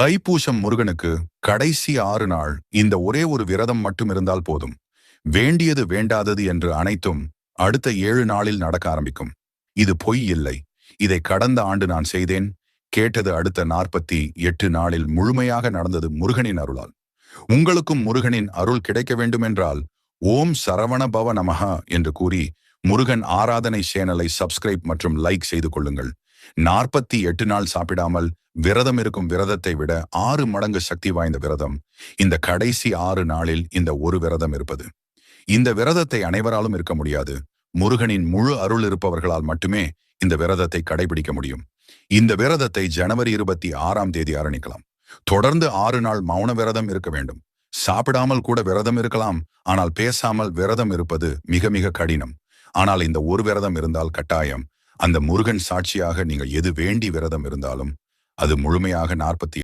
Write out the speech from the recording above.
தைப்பூசம் முருகனுக்கு கடைசி 6 நாள் இந்த ஒரே ஒரு விரதம் மட்டும் இருந்தால் போதும். வேண்டியது வேண்டாதது என்று அனைத்தும் அடுத்த 7 நாளில் நடக்க ஆரம்பிக்கும். இது பொய் இல்லை. இதை கடந்த ஆண்டு நான் செய்தேன். கேட்டது அடுத்த 48 நாளில் முழுமையாக நடந்தது முருகனின் அருளால். உங்களுக்கும் முருகனின் அருள் கிடைக்க வேண்டுமென்றால் ஓம் சரவண பவ நமஹா என்று கூறி முருகன் ஆராதனை சேனலை சப்ஸ்கிரைப் மற்றும் லைக் செய்து கொள்ளுங்கள். 48 நாள் சாப்பிடாமல் விரதம் இருக்கும் விரதத்தை விட 6 மடங்கு சக்தி வாய்ந்த விரதம் இந்த கடைசி 6 நாளில் இந்த ஒரு விரதம் இருப்பது. இந்த விரதத்தை அனைவராலும் இருக்க முடியாது. முருகனின் முழு அருள் இருப்பவர்களால் மட்டுமே இந்த விரதத்தை கடைபிடிக்க முடியும். இந்த விரதத்தை ஜனவரி 26ஆம் தேதி ஆரம்பிக்கலாம். தொடர்ந்து 6 நாள் மௌன விரதம் இருக்க வேண்டும். சாப்பிடாமல் கூட விரதம் இருக்கலாம். ஆனால் பேசாமல் விரதம் இருப்பது மிக மிக கடினம். ஆனால் இந்த ஒரு விரதம் இருந்தால் கட்டாயம் அந்த முருகன் சாட்சியாக நீங்கள் எது வேண்டி விரதம் இருந்தாலும் அது முழுமையாக 40